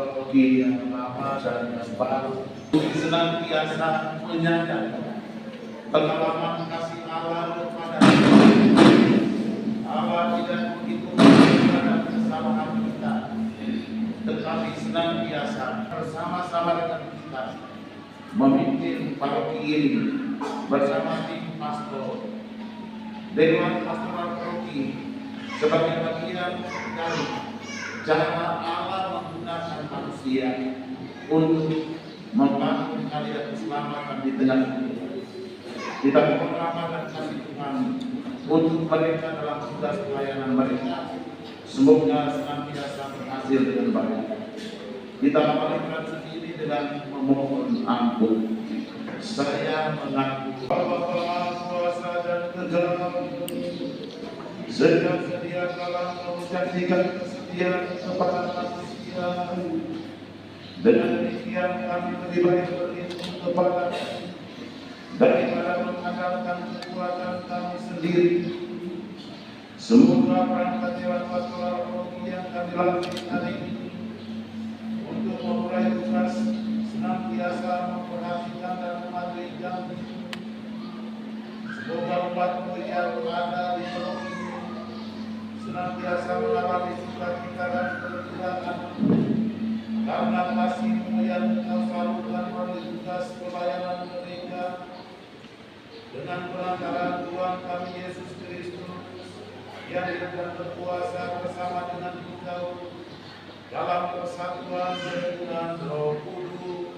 teologi yang lama dan yang baru senantiasa menyadari pengalaman kasih Allah kepada kita. Allah tidak begitu terhadap kesalahan kita, tetapi senantiasa bersama-sama dengan kita memimpin paroki ini bersama tim pastor, dewan pastoral paroki sebagai bagian dari cara Allah menggunakan manusia untuk membangun karya keselamatan di tengah kita. Kita mohon rahmat dan kasih Tuhan untuk mereka dalam tugas pelayanan mereka. Semoga senantiasa berhasil dengan baik. Kita memulai suci ini dengan memohon ampun. Saya mengaku bahwa kuasa dan kedalam sedia kala menjanjikan kesetiaan kepada manusia. Dengan demikian kami lebih baik berlindung kepada daripada mengandalkan kekuatan kami sendiri. Semoga perangkat dewan pastoral paroki yang kami latih hari ini untuk memulai tugas senantiasa memperhatikan dan mematuhi janji. Semoga umat-Mu yang ada di paroki senantiasa mengalami sukacita dan kegilaan karena kasih-Mu yang Engkau salurkan melalui tugas pelayanan mereka. Dengan perantaraan Tuhan kami Yesus Kristus yang hidup dan berkuasa bersama dengan Engkau dalam persatuan dengan Roh Kudus,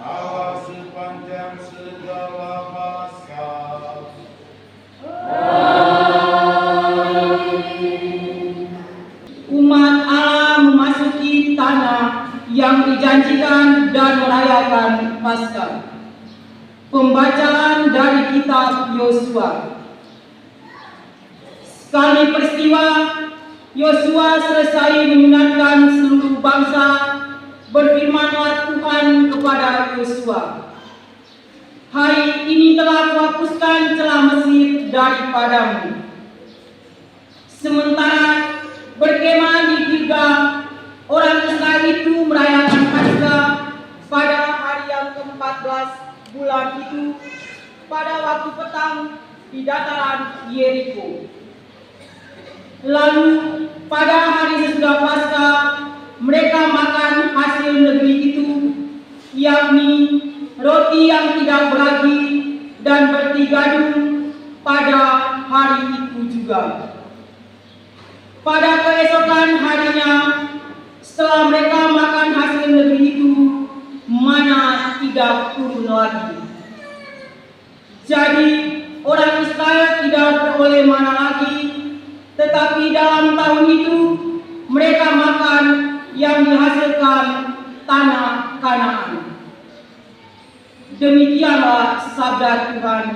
Allah sepanjang segala masa. Umat Allah memasuki tanah yang dijanjikan dan merayakan Paskah. Pembacaan dari kitab Yosua. Sekali peristiwa, Yosua selesai mengingatkan seluruh bangsa, berfirmanlah Tuhan kepada Yosua, "Hari ini telah kuhapuskan celah Mesir daripadamu." Sementara berkemah di Gilgal, orang Israel itu merayakan Paskah pada hari yang ke-14 bulan itu, pada waktu petang di dataran Yeriko. Lalu pada hari sesudah Paskah mereka makan hasil negeri itu, yakni roti yang tidak beragi dan bertigadung pada hari itu juga. Pada keesokan harinya, setelah mereka makan hasil negeri itu, mana tidak turun lagi. Jadi orang Israel tidak beroleh mana lagi, tetapi dalam tahun itu mereka makan yang dihasilkan tanah Kanaan. Demikianlah sabda Tuhan.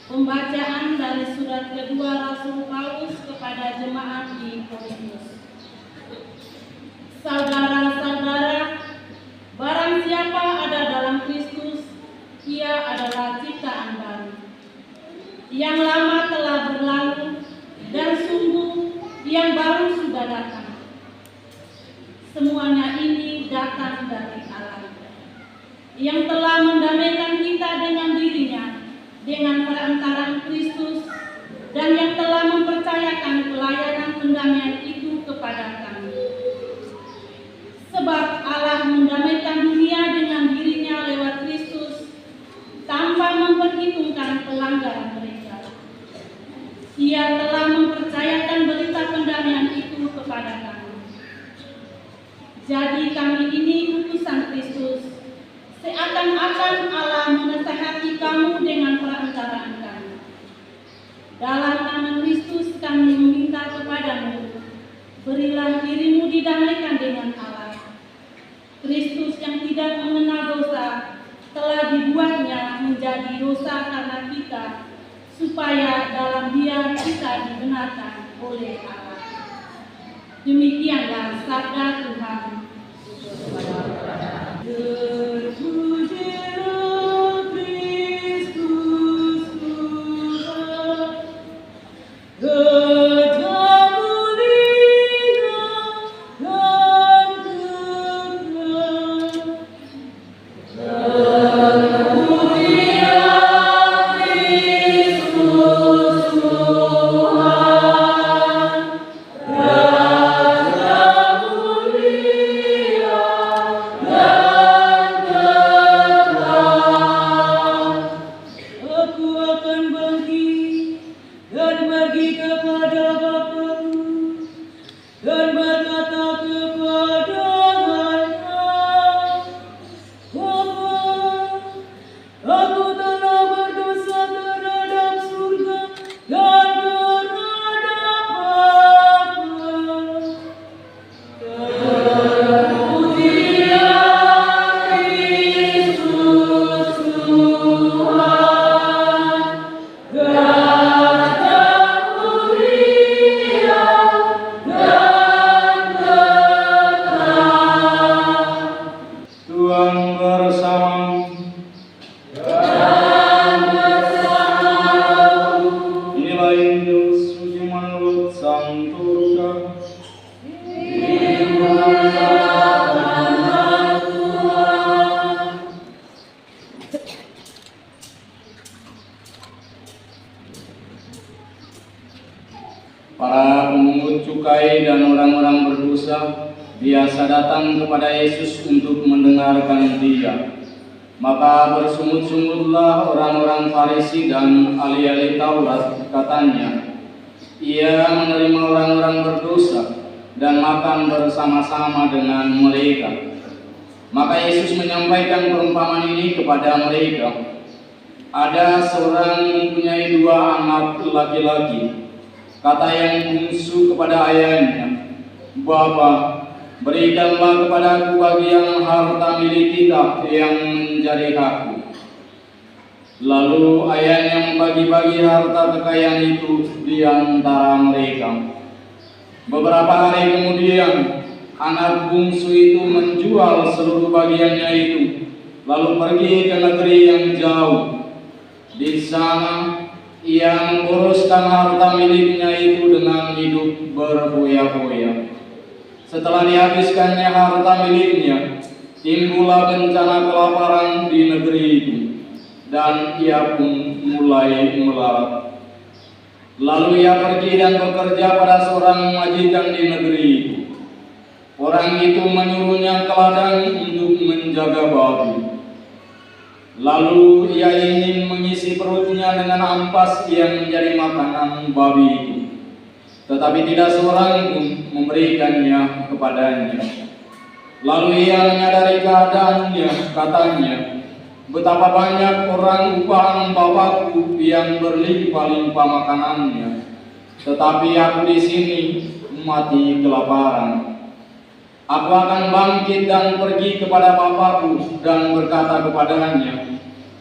Pembacaan dari surat kedua Rasul Paulus kepada jemaat di Korintus. Saudara-saudara, barang siapa ada dalam Yang lama telah berlalu dan sungguh yang baru sudah datang. Semuanya ini datang dari Allah yang telah mendamaikan kita dengan dirinya dengan perantaraan Kristus dan yang telah mempercayakan pelayanan pendamaian itu kepada kami. Sebab Allah mendamaikan dunia dengan dirinya lewat Kristus tanpa memperhitungkan pelanggaran mereka. Ia telah mempercayakan berita pendamaian itu kepada kami. Jadi kami ini utusan Kristus, seakan-akan Allah menasihati kamu dengan perantaraan kami. Dalam nama Kristus kami meminta kepadamu, berilah dirimu didamaikan dengan Allah. Kristus yang tidak mengenal dosa telah dibuatnya menjadi dosa karena kita, supaya dalam Dia kita dibenarkan oleh Allah. Demikianlah sabda Tuhan. Terpujilah Kristus Tuhan. Gajah mulia dan kekal. Terpujilah Kristus Tuhan. Gajah mulia dan kekal. Aku akan bangkit dan pergi kepada Bapa-Ku dan berkata kepadanya, Bapa, aku telah berdosa terhadap surga dan terhadap Bapa. Terpujilah Kristus Tuhan. Gajah mulia dan kekal. Tuhan bersamamu. Dan bersamamu. Inilah Injil suci menurut Santo Lukas. Dimuliakanlah Tuhan. Para pemungut cukai dan orang-orang berdosa biasa datang kepada Yesus untuk mendengarkan Dia. Maka bersungut-sungutlah orang-orang Farisi dan ahli-ahli Taurat, katanya, Ia menerima orang-orang berdosa dan makan bersama-sama dengan mereka. Maka Yesus menyampaikan perumpamaan ini kepada mereka. Ada seorang mempunyai 2 anak laki-laki. Kata yang bungsu kepada ayahnya, Bapa, berikanlah kepadaku bagian harta milik kita yang menjadi hakku. Lalu ayahnya membagi-bagi harta kekayaan itu di antara mereka. Beberapa hari kemudian, anak bungsu itu menjual seluruh bagiannya itu, lalu pergi ke negeri yang jauh. Di sana, ia menguruskan harta miliknya itu dengan hidup berfoya-foya. Setelah dihabiskannya harta miliknya, timbullah bencana kelaparan di negeri itu, dan ia pun mulai melarat. Lalu ia pergi dan bekerja pada seorang majikan di negeri itu. Orang itu menyuruhnya ke ladang untuk menjaga babi. Lalu ia ingin mengisi perutnya dengan ampas yang menjadi makanan babi itu. Tetapi tidak seorang pun memberikannya kepadanya. Lalu ia menyadari keadaannya, katanya, betapa banyak orang upahan Bapakku yang berlimpah-limpah makanannya, tetapi aku di sini mati kelaparan. Aku akan bangkit dan pergi kepada Bapakku dan berkata kepadanya,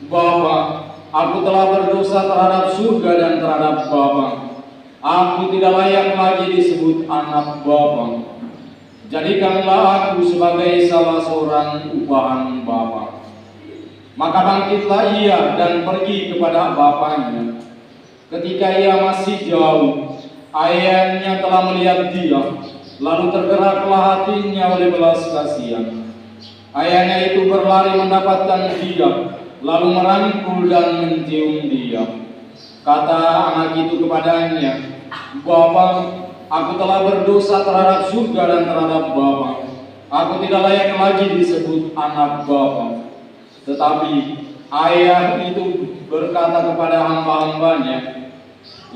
Bapa, aku telah berdosa terhadap surga dan terhadap Bapa. Aku tidak layak lagi disebut anak Bapa. Jadikanlah aku sebagai salah seorang upahan Bapa. Maka bangkitlah ia dan pergi kepada bapaknya. Ketika ia masih jauh, ayahnya telah melihat dia, lalu tergeraklah hatinya oleh belas kasihan. Ayahnya itu berlari mendapatkan dia, lalu merangkul dan mencium dia. Kata anak itu kepadanya, "Bapa, aku telah berdosa terhadap surga dan terhadap Bapa. Aku tidak layak lagi disebut anak Bapa." Tetapi ayah itu berkata kepada hamba-hambanya,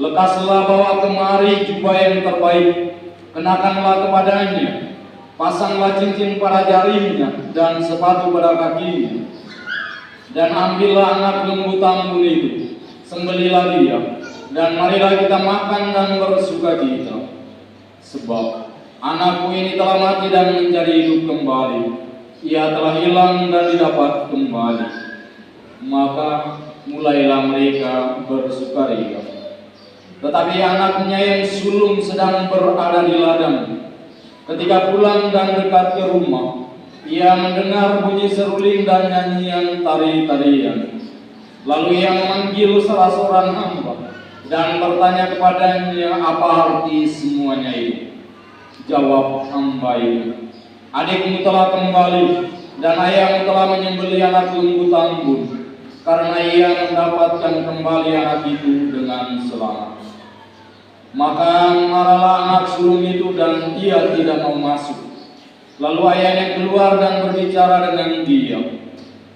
"Lekaslah bawa kemari jubah yang terbaik, kenakanlah kepadanya, pasanglah cincin pada jarinya dan sepatu pada kakinya. Dan ambillah anak lembu tambun itu, sembelilah dia, dan marilah kita makan dan bersukacita. Sebab anakku ini telah mati dan menjadi hidup kembali. Ia telah hilang dan didapat kembali." Maka mulailah mereka bersukaria. Tetapi anaknya yang sulung sedang berada di ladang. Ketika pulang dan dekat ke rumah, ia mendengar bunyi seruling dan nyanyian tari-tarian. Lalu ia memanggil salah seorang hamba dan bertanya kepadanya apa arti semuanya itu. Jawab hamba itu, "Adikmu telah kembali dan ayahmu telah menyembelih anak lembu tambun, karena ia mendapatkan kembali anak itu dengan selamat." Maka marahlah anak sulung itu dan ia tidak mau masuk. Lalu ayahnya keluar dan berbicara dengan dia.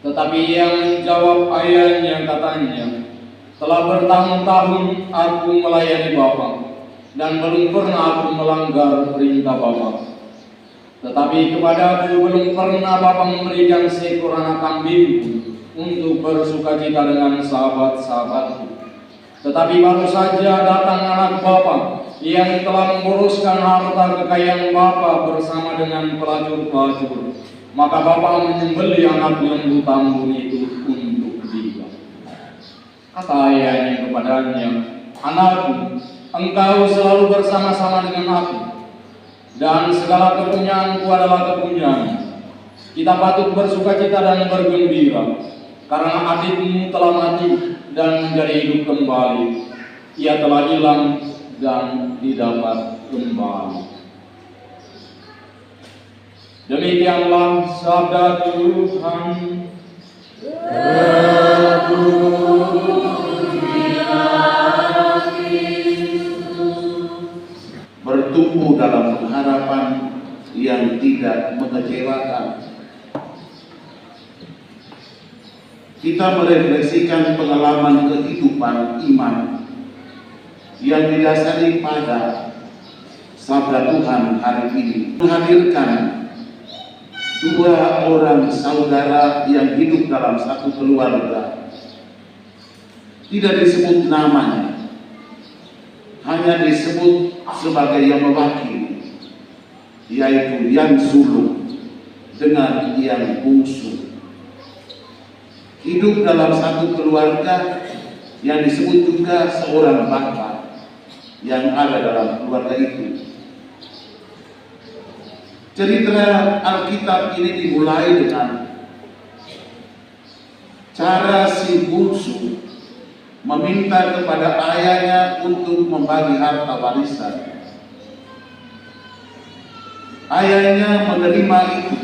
Tetapi ia menjawab ayahnya, katanya, "Telah bertahun-tahun aku melayani Bapa, dan belum pernah aku melanggar perintah Bapa. Tetapi kepadaku belum pernah Bapa memberikan seekor anak kambingku untuk bersukacita dengan sahabat-sahabatku. Tetapi baru saja datang anak Bapa yang telah memboroskan harta kekayaan Bapa bersama dengan pelacur-pelacur. Maka Bapa menyembelih anak lembu tambun itu untuk dia." Kata ayahnya kepadanya, "Anakku, engkau selalu bersama-sama dengan aku, dan segala kepunyaanku adalah kepunyaanmu. Kita patut bersukacita dan bergembira, karena adikmu telah mati dan menjadi hidup kembali. Ia telah hilang dan didapat kembali." Demikianlah sabda Tuhan. Bertumbuh dalam pengharapan yang tidak mengecewakan. Kita merefleksikan pengalaman kehidupan iman yang didasari pada sabda Tuhan hari ini, menghadirkan dua orang saudara yang hidup dalam satu keluarga. Tidak disebut namanya, hanya disebut sebagai yang mewakili, yaitu yang sulung dengan yang bungsu. Hidup dalam satu keluarga yang disebut juga seorang bapa yang ada dalam keluarga itu. Cerita Alkitab ini dimulai dengan cara si bungsu meminta kepada ayahnya untuk membagi harta warisan. Ayahnya menerima itu,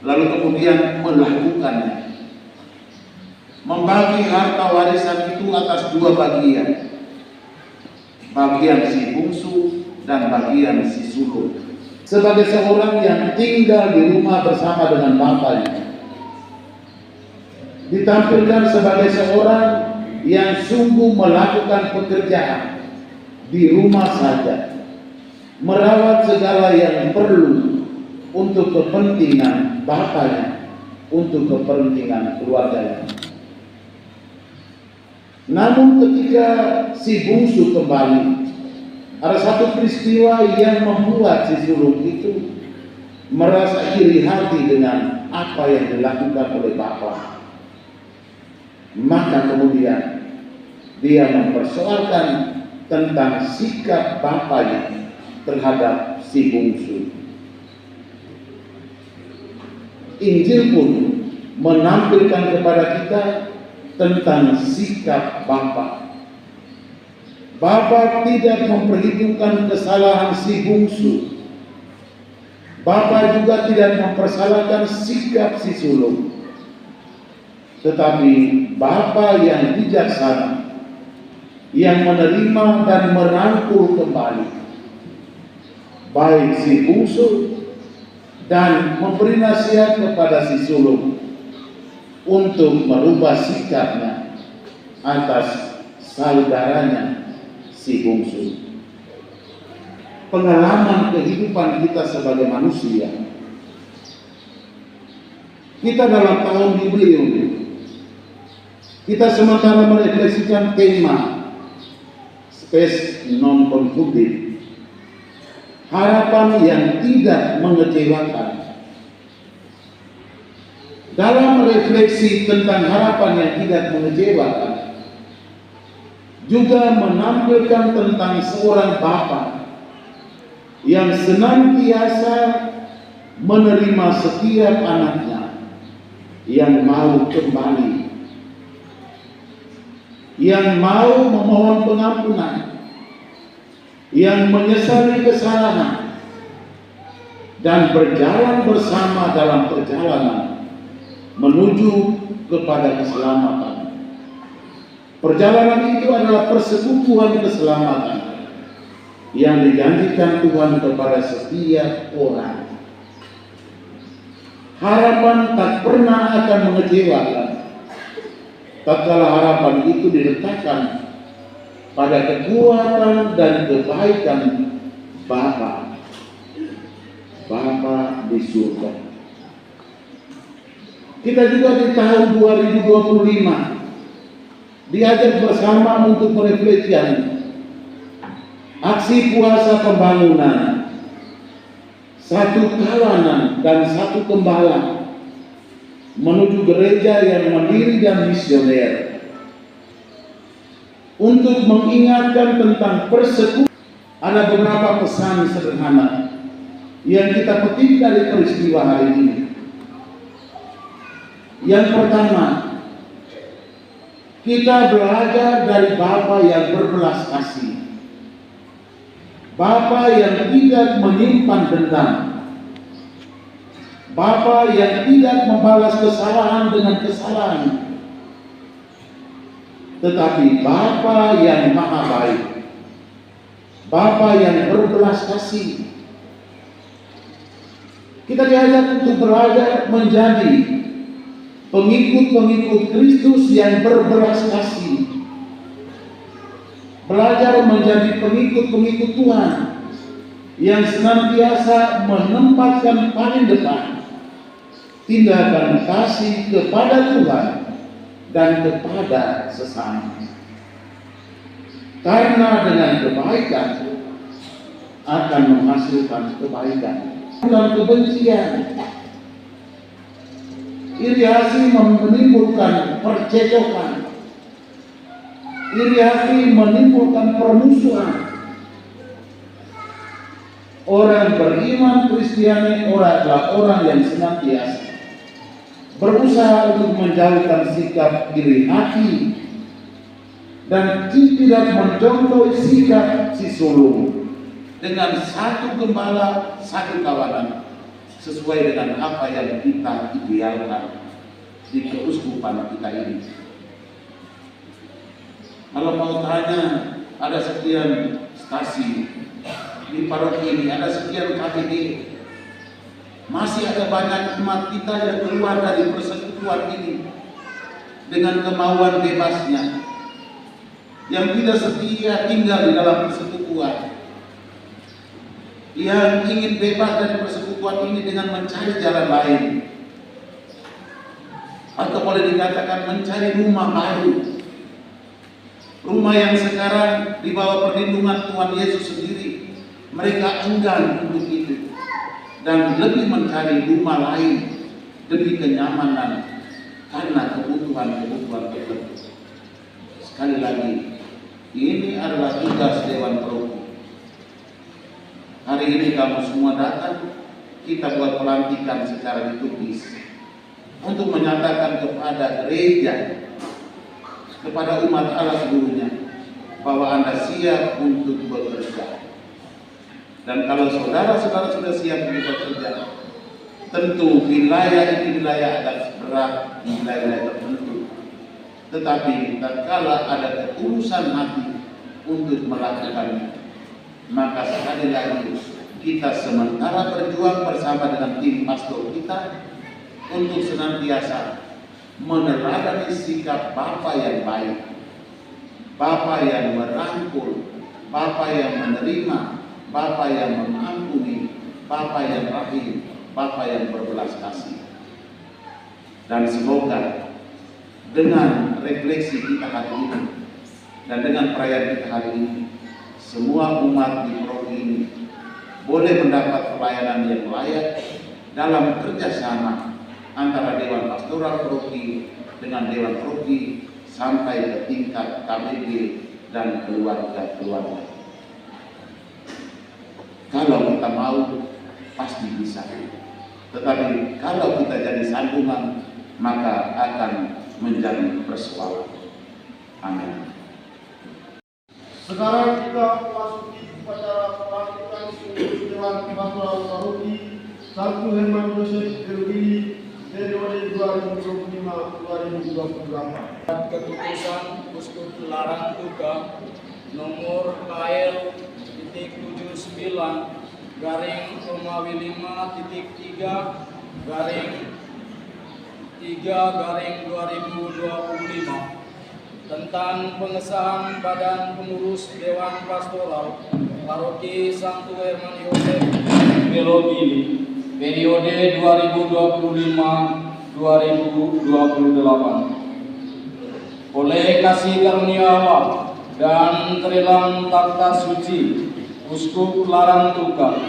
lalu kemudian melakukannya. Membagi harta warisan itu atas dua bagian. Bagian si bungsu dan bagian si sulung. Sebagai seorang yang tinggal di rumah bersama dengan bapaknya, ditampilkan sebagai seorang yang sungguh melakukan pekerjaan di rumah saja, merawat segala yang perlu untuk kepentingan bapaknya, untuk kepentingan keluarganya. Namun ketika si bungsu kembali, ada satu peristiwa yang membuat si sulung itu merasa iri hati dengan apa yang dilakukan oleh bapa. Maka kemudian dia mempersoalkan tentang sikap bapaknya terhadap si bungsu. Injil pun menampilkan kepada kita tentang sikap bapa. Bapa tidak memperhitungkan kesalahan si bungsu. Bapa juga tidak mempersalahkan sikap si sulung. Tetapi Bapa yang bijaksana, yang menerima dan merangkul kembali baik si bungsu dan memberi nasihat kepada si sulung untuk merubah sikapnya atas saudaranya si bungsu. Pengalaman kehidupan kita sebagai manusia, kita dalam tahun jubileum, kita sementara merefleksikan tema Spes non conflictive, harapan yang tidak mengecewakan. Dalam refleksi tentang harapan yang tidak mengecewakan, juga menampilkan tentang seorang bapa yang senantiasa menerima setiap anaknya yang mau kembali, yang mau memohon pengampunan, yang menyesali kesalahan, dan berjalan bersama dalam perjalanan menuju kepada keselamatan. Perjalanan itu adalah persekutuan keselamatan yang dijanjikan Tuhan kepada setiap orang. Harapan tak pernah akan mengecewakan tatkala harapan itu diletakkan pada kekuatan dan kebaikan Bapa di surga. Kita juga di tahun 2025 diajak bersama untuk merefleksikan aksi puasa pembangunan, satu kawanan dan satu gembala menuju gereja yang mandiri dan misioner, untuk mengingatkan tentang persekutuan. Ada beberapa pesan sederhana yang kita petik dari peristiwa hari ini. Yang pertama, kita belajar dari Bapa yang berbelas kasih, Bapa yang tidak menyimpan dendam, Bapa yang tidak membalas kesalahan dengan kesalahan, tetapi Bapa yang maha baik, Bapa yang berbelas kasih. Kita diajak untuk belajar menjadi pengikut-pengikut Kristus yang berbelas kasih, belajar menjadi pengikut-pengikut Tuhan yang senantiasa menempatkan paling depan tindakan kasih kepada Tuhan dan kepada sesama. Karena dengan kebaikan akan menghasilkan kebaikan dan kebencian. Iri hati menimbulkan percecokan, iri hati menimbulkan permusuhan. Orang beriman Kristiani adalah orang yang senantiasa berusaha untuk menjauhkan sikap iri hati dan tidak mencontoh sikap si sulung dengan satu gembala, satu kawanan, sesuai dengan apa yang kita idealkan di keuskupan kita ini. Kalau mau tanya, ada sekian stasi di paroki ini, ada sekian KPD, masih ada banyak umat kita yang keluar dari persekutuan ini dengan kemauan bebasnya, yang tidak setia tinggal di dalam persekutuan, yang ingin bebas dari persekutuan ini dengan mencari jalan lain, atau boleh dikatakan mencari rumah baru, rumah yang sekarang di bawah perlindungan Tuhan Yesus sendiri. Mereka enggan untuk itu dan lebih mencari rumah lain demi kenyamanan karena kebutuhan-kebutuhan tertentu. Sekali lagi, ini adalah tugas Dewan Paroki. Hari ini kamu semua datang, kita buat pelantikan secara liturgis untuk menyatakan kepada gereja, kepada umat Allah seluruhnya, bahwa Anda siap untuk bekerja. Dan kalau saudara-saudara sudah siap untuk bekerja, tentu wilayah ini wilayah adat berat di wilayah tertentu. Tetapi tatkala ada ketulusan hati untuk melakukannya, maka sekali lagi kita sementara berjuang bersama dengan tim pastor kita untuk senantiasa meneladani sikap Bapa yang baik, Bapa yang merangkul, Bapa yang menerima, Bapa yang mengampuni, Bapa yang rahim, Bapa yang berbelas kasih. Dan semoga dengan refleksi kita hari ini dan dengan perayaan kita hari ini, semua umat di Progi ini boleh mendapat pelayanan yang layak dalam kerjasama antara Dewan Pastoral Progi dengan Dewan Progi sampai ke tingkat KBG dan keluarga-keluarga. Kalau kita mau, pasti bisa. Tetapi kalau kita jadi sambungan, maka akan menjadi persoalan. Amin. Sekarang kita memasuki upacara pelantikan seluruh Dewan Pastoral Paroki Santo Herman Joseph Belgili periode 2025-2028. Keputusan Uskup Larang Tuka nomor KL.79/3/2025 tentang pengesahan Badan Pengurus Dewan Pastoral Paroki Santo Herman Joseph Belogili periode 2025-2028. Oleh kasih karunia Allah dan terilang takhta suci, Uskup Larang Tuka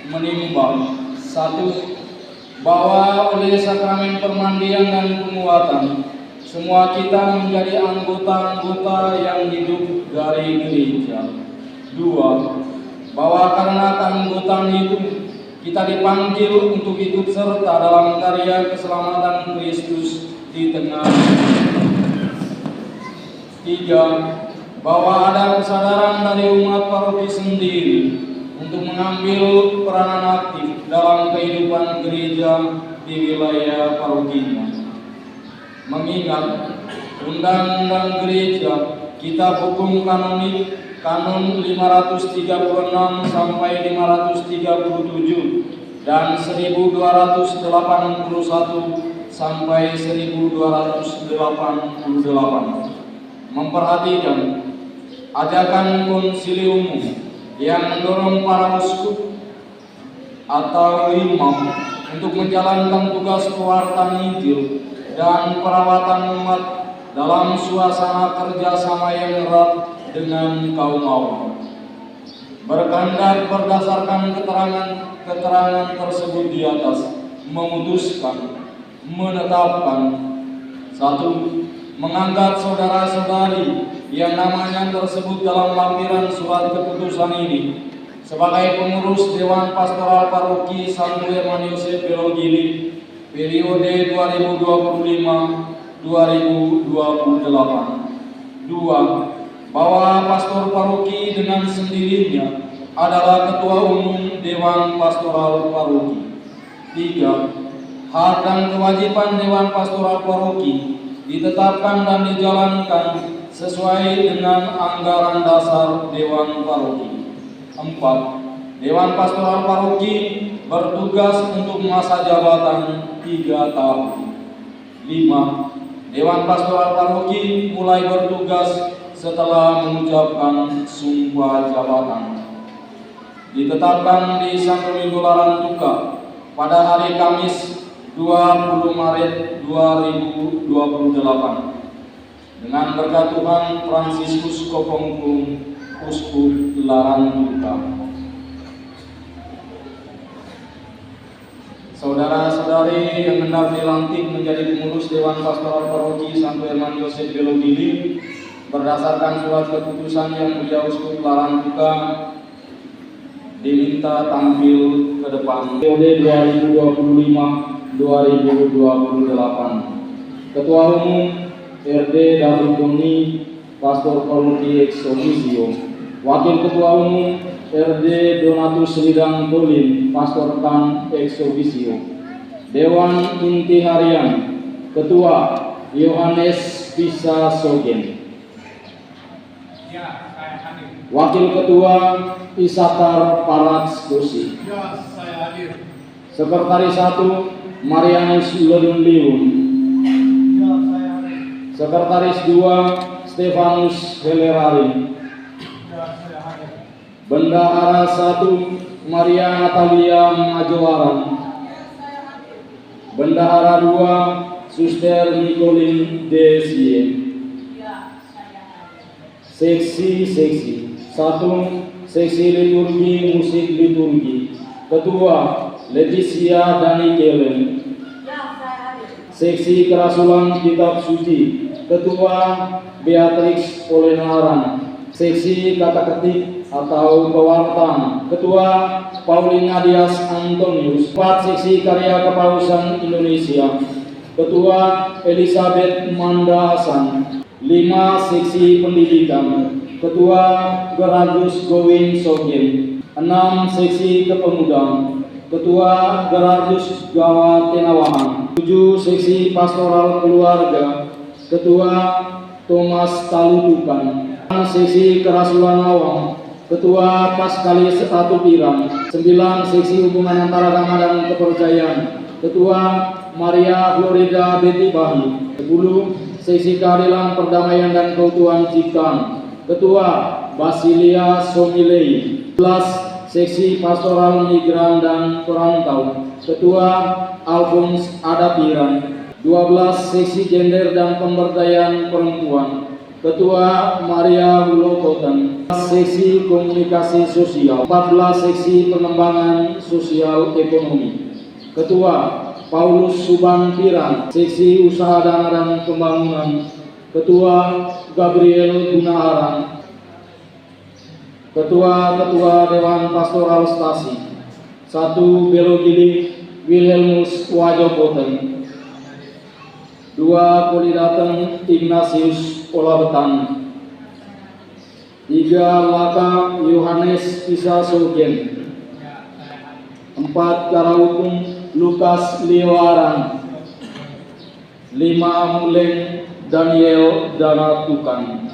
menimbang: 1. Bahwa oleh sakramen permandian dan penguatan, semua kita menjadi anggota-anggota yang hidup dari gereja. 2. Bahwa karena keanggotaan itu, kita dipanggil untuk ikut serta dalam karya keselamatan Kristus di tengah. 3. Bahwa ada kesadaran dari umat paroki sendiri untuk mengambil peranan aktif dalam kehidupan gereja di wilayah parokinya. Mengingat Undang-Undang Gereja, Kitab Hukum Kanonik Kanon 536 sampai 537 dan 1281 sampai 1288 memperhatikan ajakan konsili umum yang mendorong para uskup atau imam untuk menjalankan tugas pewartaan Injil dan perawatan umat dalam suasana kerjasama yang erat dengan kaum awam. Berkehendak berdasarkan keterangan tersebut di atas, memutuskan, menetapkan: 1. Mengangkat saudara-saudari yang namanya tersebut dalam lampiran surat keputusan ini sebagai pengurus Dewan Pastoral Paroki Santo Herman Joseph Belogili periode 2025-2028. 2. Bahwa pastor paroki dengan sendirinya adalah ketua umum Dewan Pastoral Paroki. 3. Hak dan kewajiban Dewan Pastoral Paroki ditetapkan dan dijalankan sesuai dengan anggaran dasar Dewan Paroki. 4. Dewan Pastoral Paroki bertugas untuk masa jabatan 3 tahun. 5. Dewan Pastoral Paroki mulai bertugas setelah mengucapkan sumpah jabatan. Ditetapkan di Santo Minggu Larang Tuka pada hari Kamis 20 Maret 2028 dengan berkat Tuhan Fransiskus Kopongkung, Uskup Larang Tuka. Saudara-saudari yang hendak dilantik menjadi pengurus Dewan Pastoral Paroki Santo Herman Joseph Belogili berdasarkan surat keputusan yang Mulia Uskup Larang Tuka diminta tampil ke depan. Periode 2025-2028. Ketua Umum RD David Doni Pastor Paroki ex officio. Wakil Ketua Umum RD Donatus Lidang Polin, Pastor Tan ex officio. Dewan Inti Harian, Ketua Yohanes Pisa Sogen. Wakil Ketua Isatar Parats Kosi. Ya, saya hadir. Sekretaris 1 Marianus Lodun Liun. Ya, saya hadir. Sekretaris 2 Stefanus Helerari. Ya, saya hadir. Bendahara 1 Maria Natalia Majoaran. Bendahara 2 Suster Nicolin Desie. Seksi 1 Seksi Liturgi Musik Liturgi. Ketua Leticia Dani Kelen. Seksi Kerasulan Kitab Suci. Ketua Beatrix Olenaran. Seksi Kata Ketik atau Pewartaan. Ketua Paulina Dias Antonius. 4 Seksi Karya Kepausan Indonesia. Ketua Elizabeth Manda Hasan. 5 Seksi Pendidikan. Ketua Gerardus Gowin Sogen. 6 Seksi Kepemudaan. Ketua Gerardus Gawa Tenawahan. 7 Seksi Pastoral Keluarga. Ketua Thomas Talutukan. 6 Seksi Kerasulan Awang. Ketua Paskalis 1 Pirang. 9 Seksi Hubungan Antaragama dan Kepercayaan. Ketua Maria Florida Betty Bahi. 10 Seksi Keadilan Perdamaian dan Keutuhan Cikan. Ketua Basilia Somilei. 11 Seksi Pastoral Migran dan Perantau. Ketua Alphonse Adapiran. 12 Seksi Gender dan Pemberdayaan Perempuan. Ketua Maria Hulokotan. Seksi Komunikasi Sosial. 14 Seksi Pengembangan Sosial Ekonomi. Ketua Paulus Subang Pirang. Seksi Usaha Dana dan Pembangunan. Ketua Gabriel Gunaharan. Ketua-ketua Dewan Pastoral Stasi. 1 Belogili Wilhelmus Wajopoten. 2 Polidaten Ignatius Olabetan. 3 Laka Yohanes Pisa Sogen. 4 Karautung Lukas Lioaran. 5 Muleng Daniel Danatukan.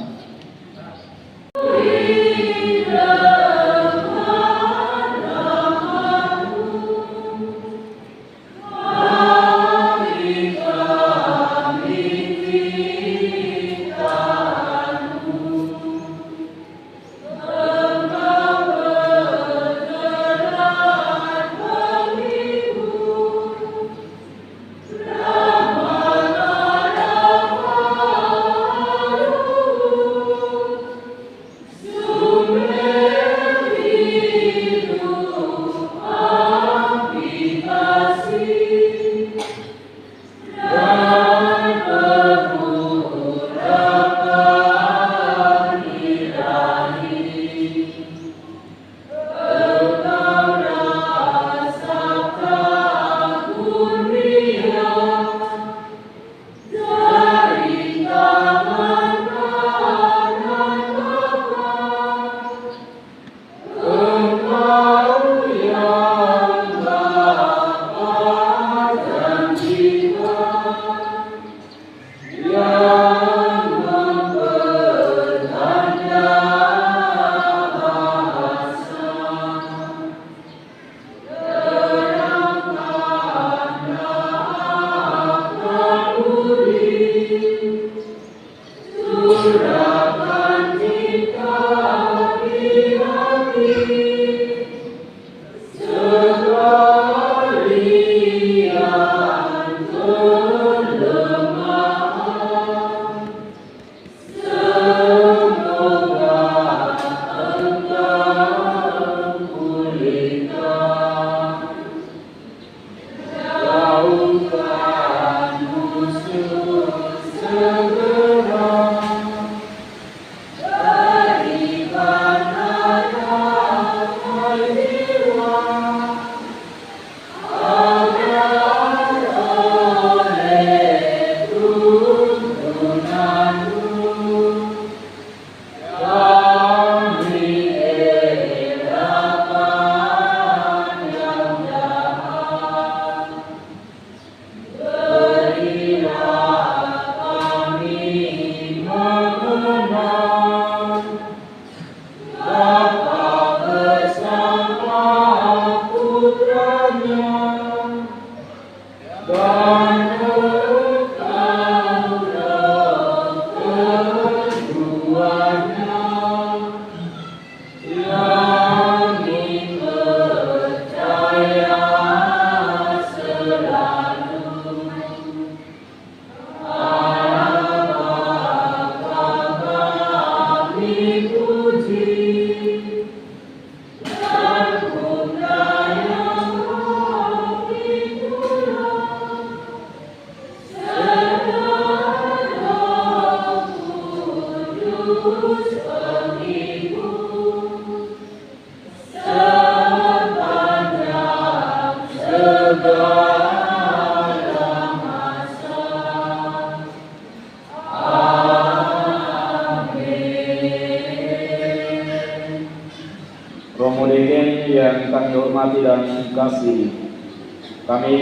yang kami hormati dan kasihi. Kami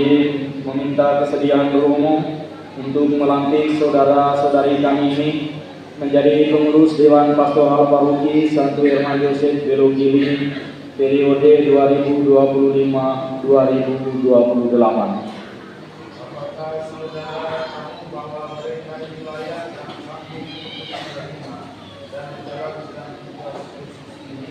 meminta kesediaan berumum untuk melantik saudara-saudari kami ini menjadi pengurus Dewan Pastoral Paroki Santo Herman Yosef Belogili periode 2025-2028. Apakah saudara tahu bahwa mereka ini layak dan sanggup untuk menerima dan menjalankan tugas khusus ini?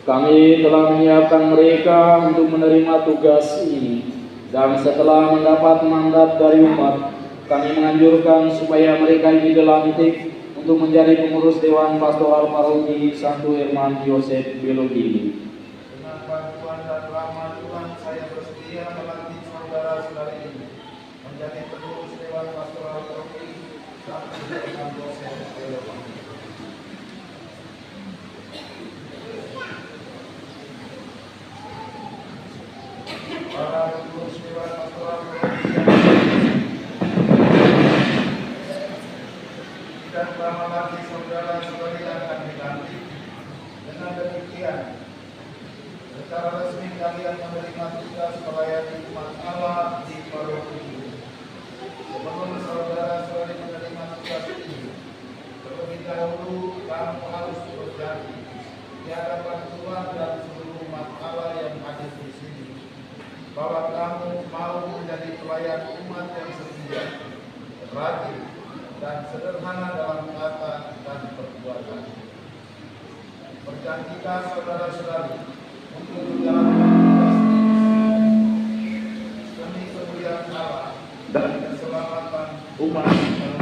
Kami telah menyiapkan mereka untuk menerima tugas ini, dan setelah mendapat mandat dari umat, kami menganjurkan supaya mereka ini dilantik untuk menjadi pengurus Dewan Pastoral Paroki Santo Herman Yosef Belogili. Dengan bantuan dan rahmat Tuhan, saya bersedia melantik saudara-saudari ini menjadi pengurus Dewan Pastoral Paroki Santo Herman Yosef Belogili. Para pengurus Dewan Pastoral Paroki dan lama lagi saudara-saudari akan dilantik. Dengan demikian, secara resmi kalian menerima tugas melayani umat Allah di paroki ini. Sebelum saudara-saudari menerima tugas ini, terlebih dahulu kamu harus berjanji di hadapan Tuhan dan seluruh umat Allah yang hadir di sini bahwa kamu mau menjadi pelayan umat yang setia, rajin, dan sederhana dalam kata dan perbuatan. Berjanjikan saudara-saudari untuk menjalankan tugas ini demi kemuliaan Allah dan keselamatan umat.